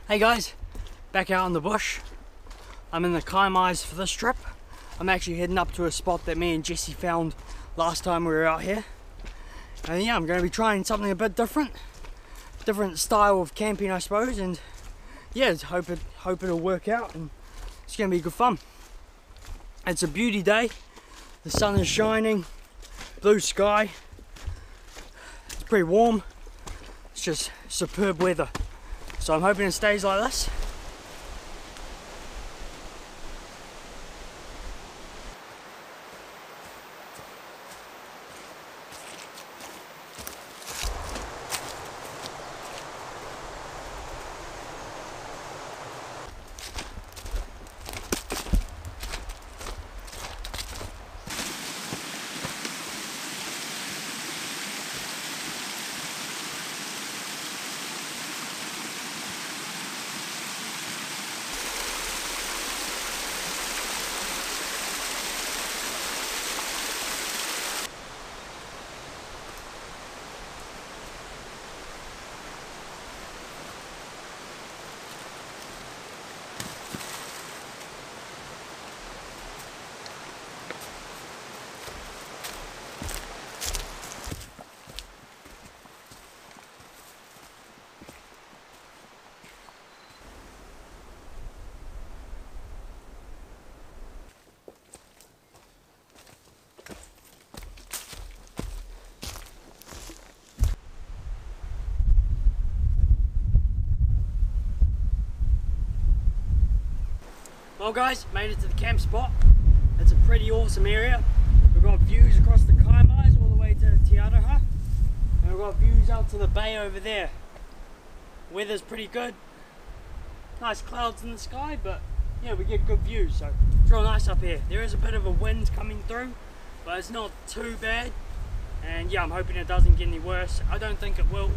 Hey guys, back out in the bush. I'm in the Kaimais for this trip. I'm actually heading up to a spot that me and Jesse found last time we were out here. And yeah, I'm going to be trying something a bit different. Different style of camping, I suppose. And yeah, hope it'll work out and it's going to be good fun. It's a beauty day. The sun is shining, blue sky. It's pretty warm. It's just superb weather. So I'm hoping it stays like this. Well guys, made it to the camp spot. It's a pretty awesome area. We've got views across the Kaimais all the way to Tiaraha. And we've got views out to the bay over there. Weather's pretty good. Nice clouds in the sky, but yeah, we get good views, so it's real nice up here. There is a bit of a wind coming through, but it's not too bad. And yeah, I'm hoping it doesn't get any worse. I don't think it will.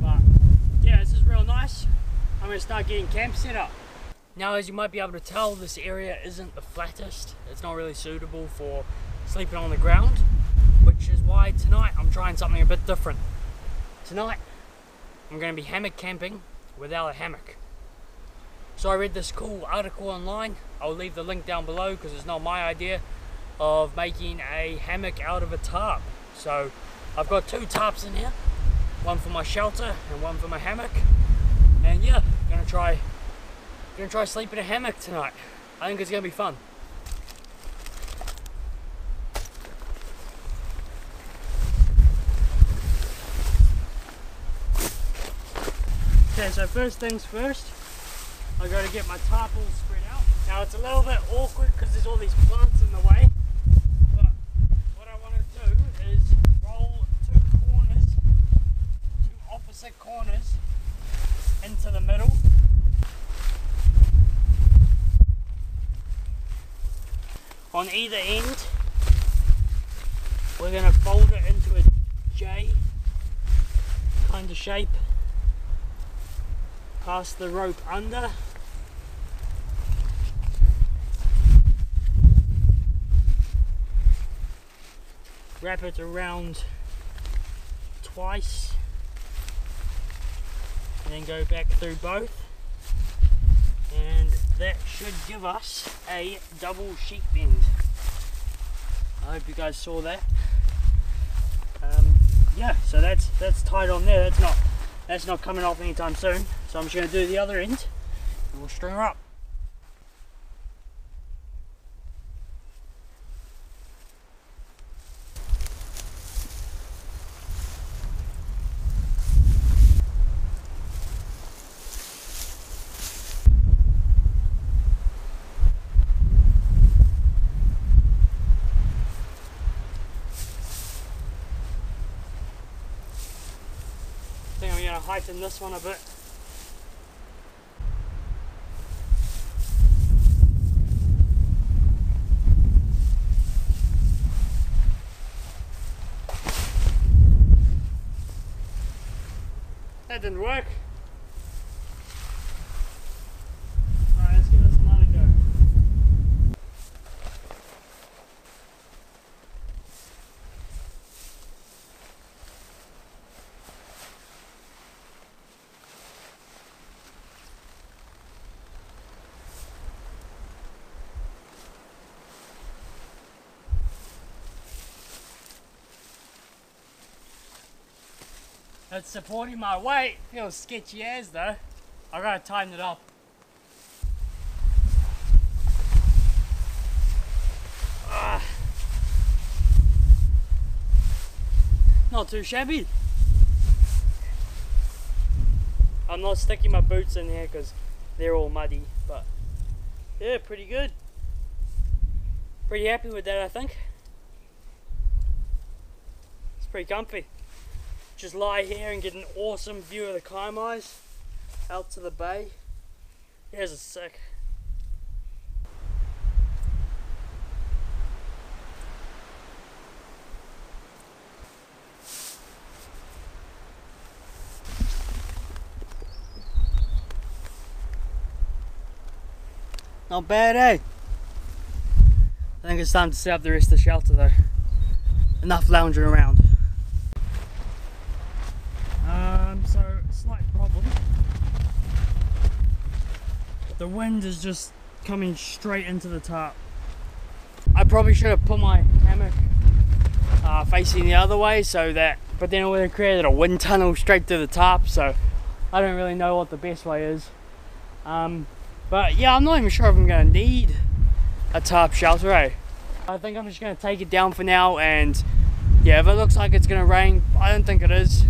But yeah, this is real nice. I'm going to start getting camp set up. Now, as you might be able to tell, this area isn't the flattest. It's not really suitable for sleeping on the ground, which is why tonight I'm trying something a bit different. Tonight, I'm going to be hammock camping without a hammock. So I read this cool article online. I'll leave the link down below because it's not my idea of making a hammock out of a tarp. So I've got two tarps in here, one for my shelter and one for my hammock. And yeah, gonna try sleep in a hammock tonight. I think it's gonna be fun. Okay, so first things first, I gotta get my tarp all spread out. Now it's a little bit awkward because there's all these plants in the way, but what I want to do is roll two opposite corners into the middle. On either end, we're going to fold it into a J kind of shape. Pass the rope under. Wrap it around twice. And then go back through both. And that should give us a double sheep bend. I hope you guys saw that. Yeah, so that's tied on there. That's not coming off anytime soon. So I'm just going to do the other end and we'll string her up. I think I'm going to heighten this one a bit. That didn't work. Alright, let's give this another go. It's supporting my weight. Feels sketchy as though. I gotta tighten it up. Not too shabby. I'm not sticking my boots in here because they're all muddy, but yeah, pretty good. Pretty happy with that, I think. It's pretty comfy. Just lie here and get an awesome view of the Kaimais out to the bay. Here's a sick. Not bad, eh? I think it's time to set up the rest of the shelter though. Enough lounging around. So slight problem. The wind is just coming straight into the tarp. I probably should have put my hammock facing the other way so that, but then it would have created a wind tunnel straight to the tarp, so I don't really know what the best way is. But yeah, I'm not even sure if I'm going to need a tarp shelter, eh? I think I'm just going to take it down for now, and yeah, if it looks like it's going to rain, I don't think it is.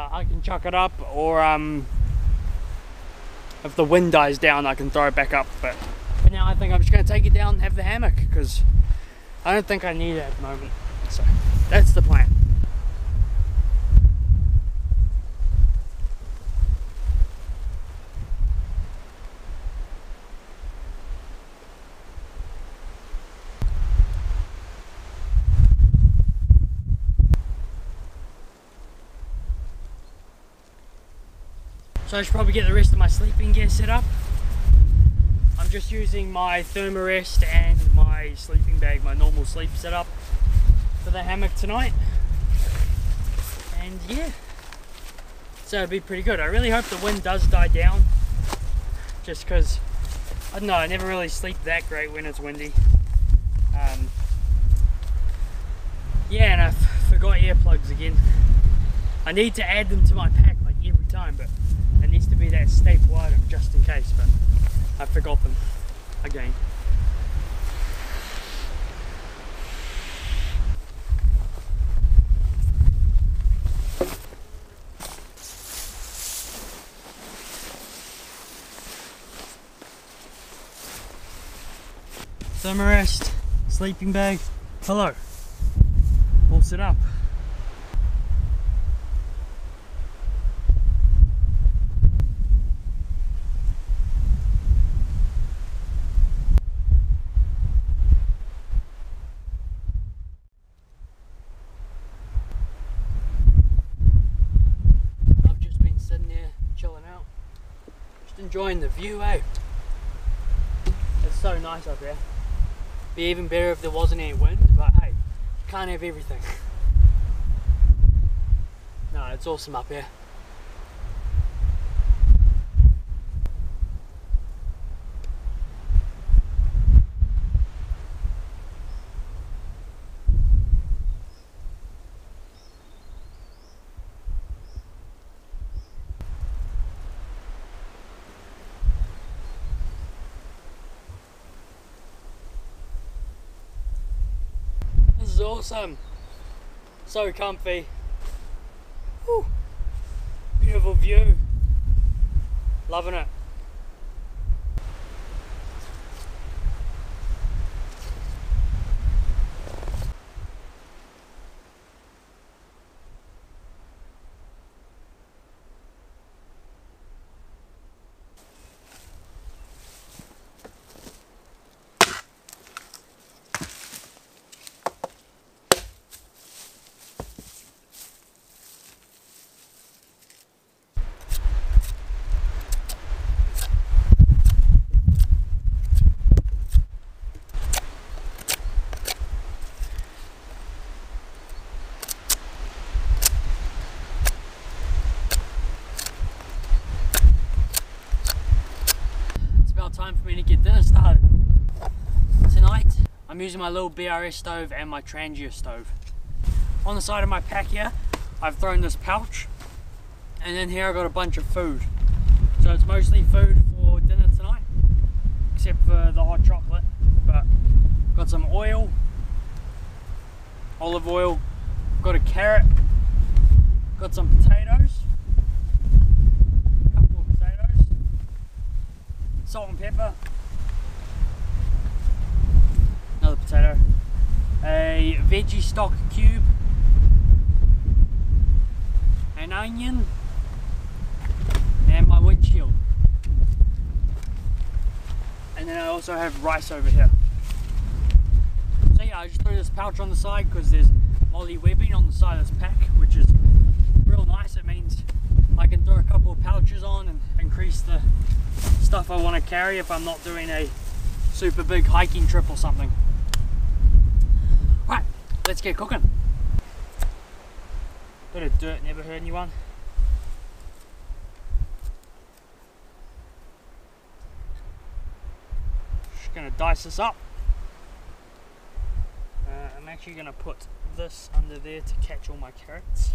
I can chuck it up, or if the wind dies down I can throw it back up, but for now I think I'm just going to take it down and have the hammock, because I don't think I need it at the moment. So that's the plan. So I should probably get the rest of my sleeping gear set up. I'm just using my thermarest and my sleeping bag, my normal sleep setup for the hammock tonight. And yeah, so it'll be pretty good. I really hope the wind does die down, just because, I don't know, I never really sleep that great when it's windy. Yeah, and I forgot earplugs again. I need to add them to my pack like every time, but it needs to be that staple item just in case, but I forgot them again. Thermarest, sleeping bag, hello, all set up. Enjoying the view, eh? It's so nice up here. Be even better if there wasn't any wind, but hey, you can't have everything. No, it's awesome up here. This is awesome. So comfy. Whew. Beautiful view. Loving it. Time for me to get dinner started. Tonight I'm using my little BRS stove and my trangia stove. On the side of my pack here I've thrown this pouch And then here I got a bunch of food. So it's mostly food for dinner tonight, except for the hot chocolate. But got some oil, olive oil, got a carrot, got some potatoes, a couple of potatoes, salt and pepper, another potato, a veggie stock cube, an onion, and my windshield. And then I also have rice over here. So yeah, I just threw this pouch on the side because there's molly webbing on the side of this pack, which is real nice. It means I can throw a couple of pouches on and increase the stuff I want to carry if I'm not doing a super big hiking trip or something. Right, let's get cooking. Bit of dirt never hurt anyone. Just gonna dice this up. I'm actually gonna put this under there to catch all my carrots.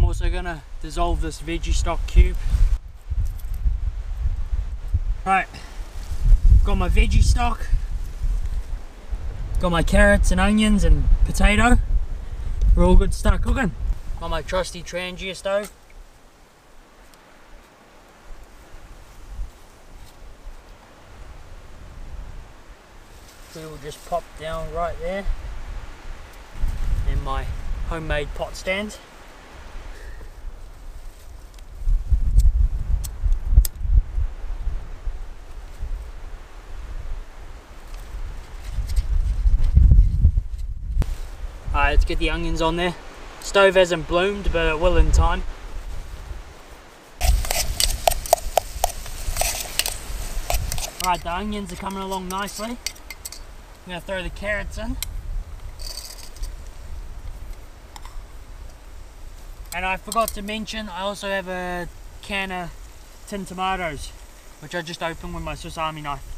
Also gonna dissolve this veggie stock cube. Right, got my veggie stock, got my carrots and onions and potato. We're all good to start cooking. Got my trusty trangia stove. We will just pop down right there. And my homemade pot stand. Alright, let's get the onions on there. Stove hasn't bloomed, but it will in time. Alright, the onions are coming along nicely. I'm going to throw the carrots in. And I forgot to mention, I also have a can of tin tomatoes, which I just opened with my Swiss Army knife.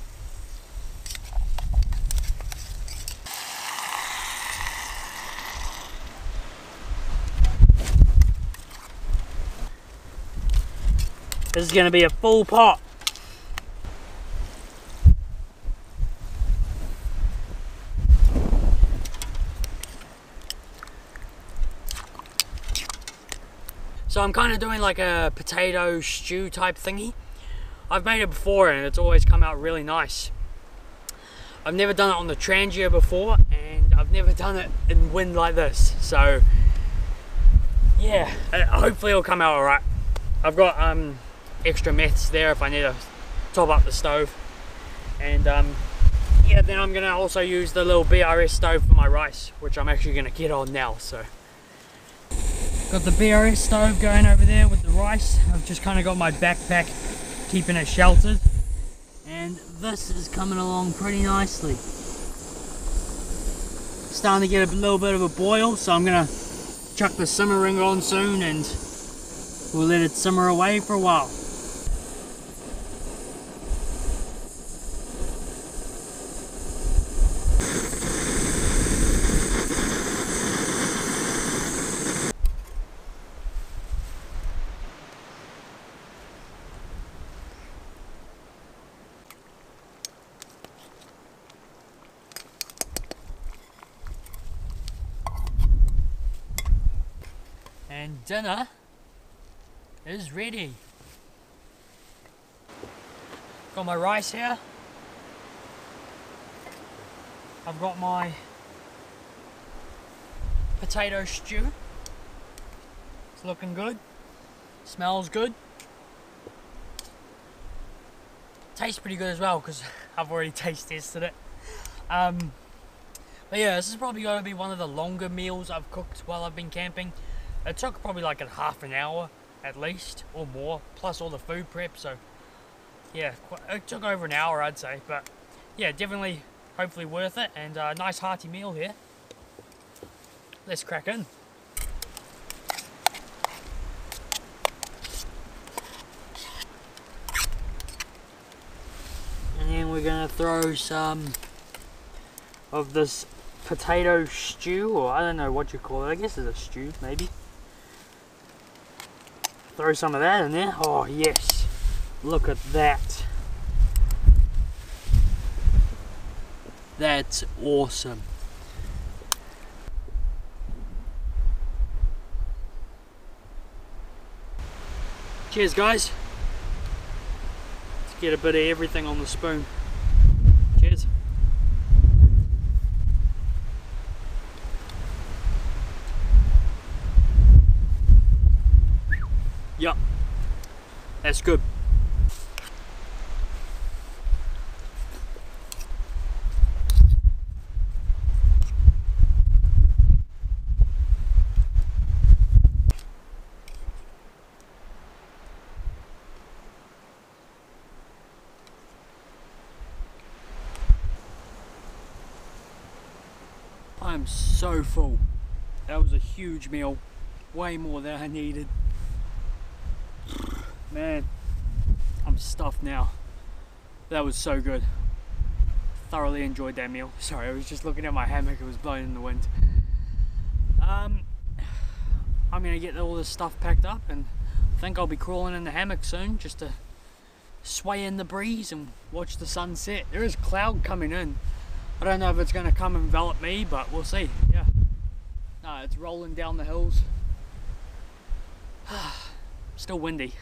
This is going to be a full pot. So I'm kind of doing like a potato stew type thingy. I've made it before and it's always come out really nice. I've never done it on the trangia before, and I've never done it in wind like this. So yeah, hopefully it'll come out alright. I've got extra meths there if I need to top up the stove. And yeah, then I'm gonna also use the little BRS stove for my rice, which I'm actually gonna get on now. So got the BRS stove going over there with the rice. I've just kind of got my backpack keeping it sheltered, and this is coming along pretty nicely. Starting to get a little bit of a boil, so I'm gonna chuck the simmer ring on soon and we'll let it simmer away for a while. And dinner is ready. Got my rice here. I've got my potato stew. It's looking good. Smells good. Tastes pretty good as well because I've already taste tested it. But yeah, this is probably going to be one of the longer meals I've cooked while I've been camping. It took probably like a half an hour at least, or more, plus all the food prep. So yeah, it took over an hour, I'd say, but yeah, definitely, hopefully worth it, and a nice hearty meal here. Let's crack in. And then we're gonna throw some of this potato stew, or I don't know what you call it, I guess it's a stew, maybe. Throw some of that in there. Oh yes, look at that. That's awesome. Cheers guys. Let's get a bit of everything on the spoon. Cheers. Yup, that's good. I'm so full. That was a huge meal, way more than I needed. Man, I'm stuffed now. That was so good. Thoroughly enjoyed that meal. Sorry, I was just looking at my hammock, it was blowing in the wind. I'm gonna get all this stuff packed up, and I think I'll be crawling in the hammock soon just to sway in the breeze and watch the sunset. There is cloud coming in. I don't know if it's gonna come envelop me, but we'll see. Yeah. No, it's rolling down the hills. Still windy.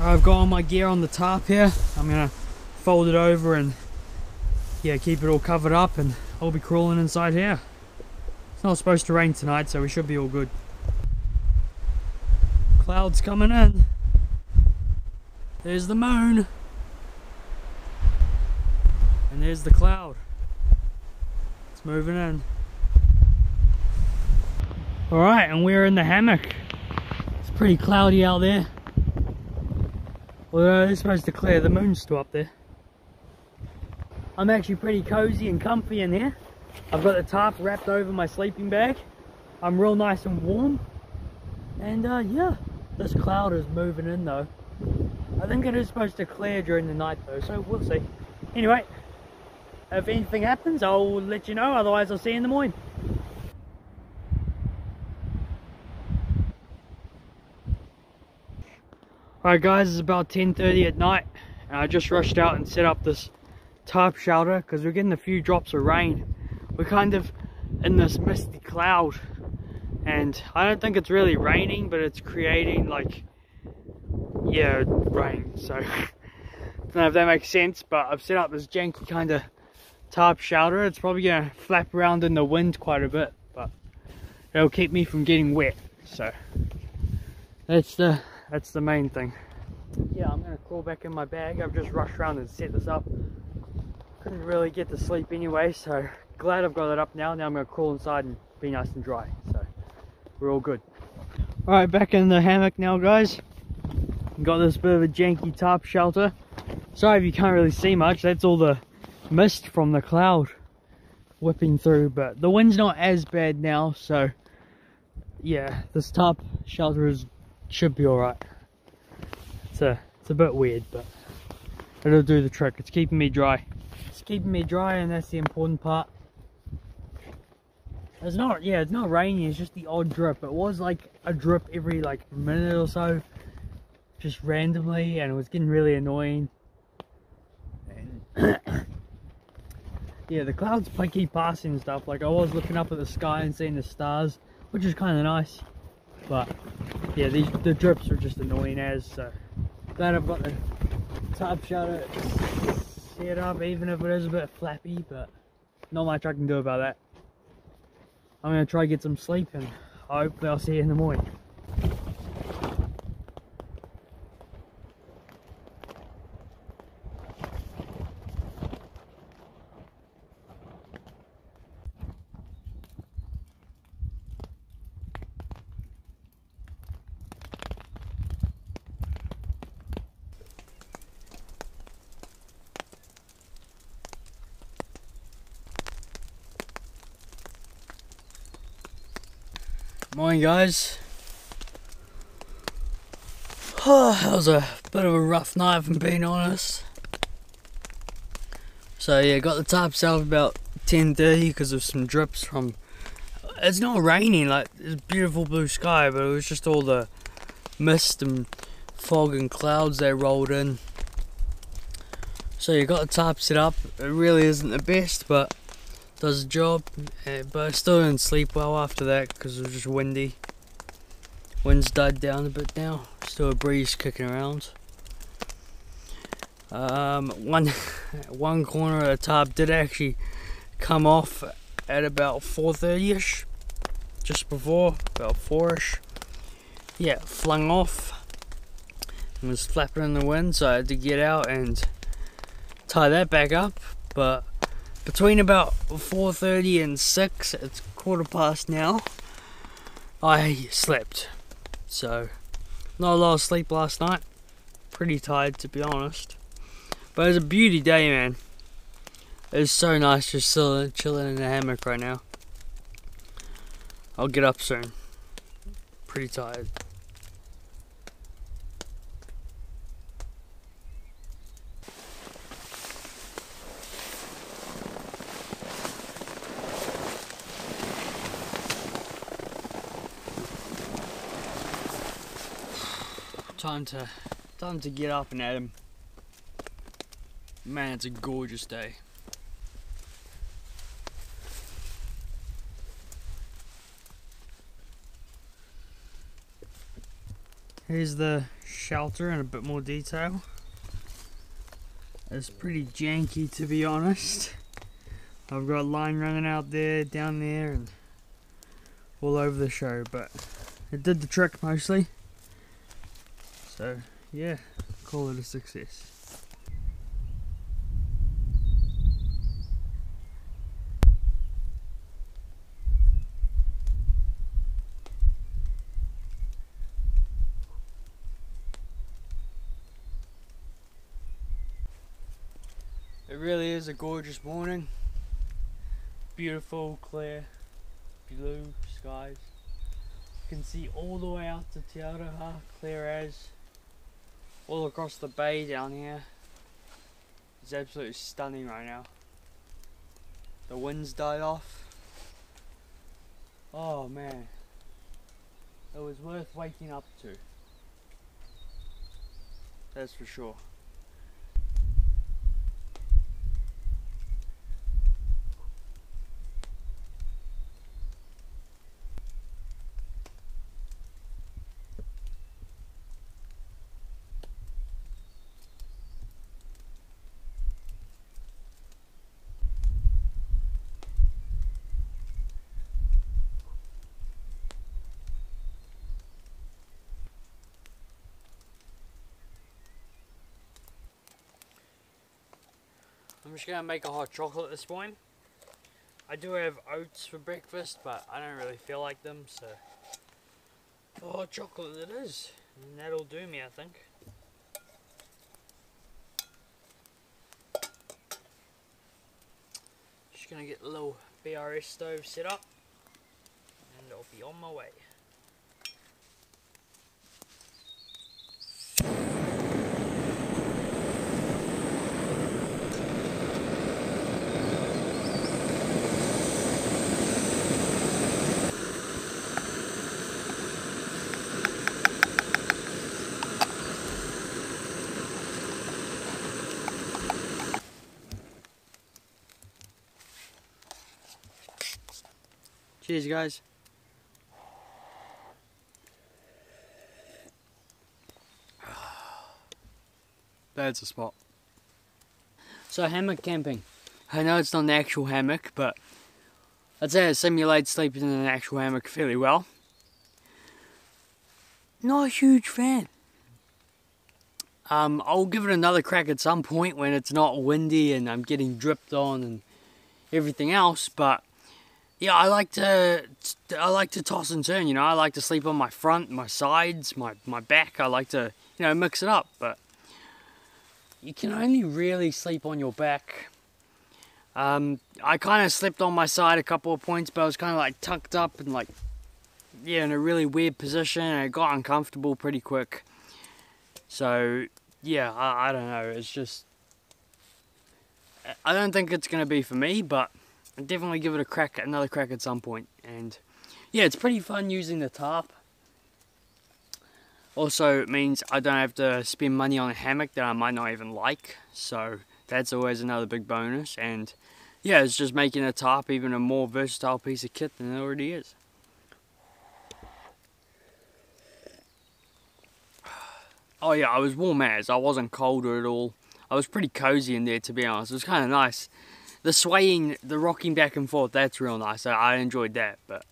I've got all my gear on the tarp here. I'm gonna fold it over and yeah, keep it all covered up, and I'll be crawling inside here. It's not supposed to rain tonight, so we should be all good. Clouds coming in. There's the moon. And there's the cloud. It's moving in. Alright, and we're in the hammock. It's pretty cloudy out there. Well, it's supposed to clear, the moon's still up there. I'm actually pretty cozy and comfy in here. I've got the tarp wrapped over my sleeping bag. I'm real nice and warm. And yeah, this cloud is moving in though. I think it is supposed to clear during the night though, so we'll see. Anyway, if anything happens, I'll let you know, otherwise I'll see you in the morning. Alright guys, it's about 10:30 at night, and I just rushed out and set up this tarp shelter because we're getting a few drops of rain. We're kind of in this misty cloud, and I don't think it's really raining, but it's creating like, yeah, rain. So I don't know if that makes sense, but I've set up this janky kind of tarp shelter. It's probably gonna flap around in the wind quite a bit, but it'll keep me from getting wet. So that's the main thing. Yeah, I'm gonna crawl back in my bag. I've just rushed around and set this up. Couldn't really get to sleep anyway, so glad I've got it up now. Now I'm gonna crawl inside and be nice and dry. So we're all good. Alright, back in the hammock now guys. Got this bit of a janky tarp shelter. Sorry if you can't really see much, that's all the mist from the cloud whipping through, but the wind's not as bad now, so yeah, this tarp shelter should be alright. It's a bit weird, but it'll do the trick. It's keeping me dry. It's keeping me dry, and that's the important part. It's not raining, it's just the odd drip. It was like a drip every like minute or so, just randomly, and it was getting really annoying. And yeah, the clouds keep passing and stuff. Like I was looking up at the sky and seeing the stars, which is kind of nice. But yeah, the drips are just annoying as, so glad I've got the tarp shelter set up, even if it is a bit flappy, but not much I can do about that. I'm going to try to get some sleep and hopefully I'll see you in the morning. Morning guys. That was a bit of a rough night if I'm being honest. So yeah, got the tarp set up about 10:30 because of some drips from, it's not raining, like it's beautiful blue sky, but it was just all the mist and fog and clouds that rolled in. So you got the tarp set up. It really isn't the best, but does the job. But I still didn't sleep well after that because it was just windy. Wind's died down a bit now. Still a breeze kicking around. One corner of the tarp did actually come off at about 4:30ish, just before, about 4ish. Yeah, flung off and was flapping in the wind, so I had to get out and tie that back up. But between about 4:30 and 6, it's 1:15 now, I slept. So not a lot of sleep last night. Pretty tired to be honest. But it's a beauty day, man. It's so nice just chilling in the hammock right now. I'll get up soon. Pretty tired. Time to get up and at 'em. Man, it's a gorgeous day. Here's the shelter in a bit more detail. It's pretty janky to be honest. I've got line running out there, down there, and all over the show, but it did the trick mostly. So yeah, call it a success. It really is a gorgeous morning. Beautiful, clear, blue skies. You can see all the way out to Tiaraha, clear as. All across the bay down here. It's absolutely stunning right now. The wind's died off. Oh man. It was worth waking up to. That's for sure. I'm just gonna make a hot chocolate at this point. I do have oats for breakfast, but I don't really feel like them, so hot chocolate it is. And that'll do me, I think. Just gonna get the little BRS stove set up, and I'll be on my way. Cheers guys. That's a spot. So hammock camping. I know it's not an actual hammock, but I'd say it simulates sleeping in an actual hammock fairly well. Not a huge fan. I'll give it another crack at some point when it's not windy and I'm getting dripped on and everything else, but yeah, I like to toss and turn, you know. I like to sleep on my front, my sides, my back. I like to, you know, mix it up, but you can only really sleep on your back. I kind of slept on my side a couple of points, but I was kind of like tucked up and like, yeah, in a really weird position, and it got uncomfortable pretty quick. So yeah, I don't know, it's just, I don't think it's going to be for me, but I'll definitely give it another crack at some point. And yeah, it's pretty fun using the tarp. Also, it means I don't have to spend money on a hammock that I might not even like, so that's always another big bonus. And yeah, it's just making a tarp even a more versatile piece of kit than it already is. Oh yeah, I was warm as. I wasn't colder at all. I was pretty cozy in there, to be honest. It was kind of nice. The swaying, the rocking back and forth, that's real nice. I enjoyed that, but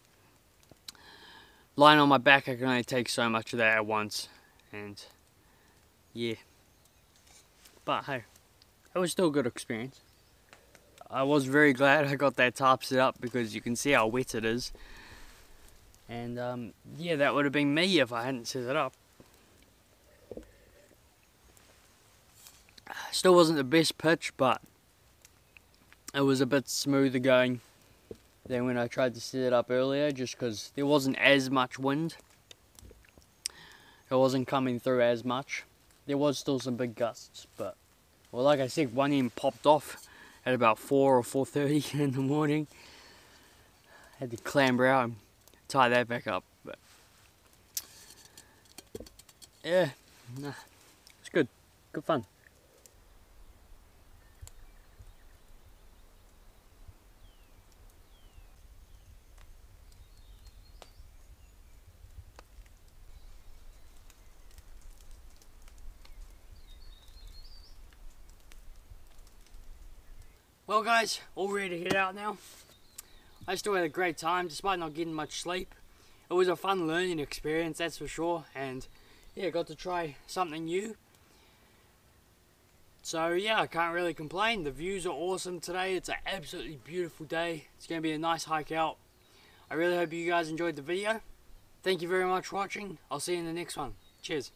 lying on my back, I can only take so much of that at once. And yeah. But hey, it was still a good experience. I was very glad I got that tarp set up because you can see how wet it is. And yeah, that would have been me if I hadn't set it up. Still wasn't the best pitch, but it was a bit smoother going than when I tried to set it up earlier, just because there wasn't as much wind. It wasn't coming through as much. There was still some big gusts, but well, like I said, one end popped off at about 4 or 4:30 in the morning. Had to clamber out and tie that back up, but yeah, nah, it's good fun. Well guys, all ready to head out now. I still had a great time despite not getting much sleep. It was a fun learning experience, that's for sure, and yeah, got to try something new. So yeah, I can't really complain. The views are awesome today. It's an absolutely beautiful day. It's going to be a nice hike out. I really hope you guys enjoyed the video. Thank you very much for watching. I'll see you in the next one. Cheers.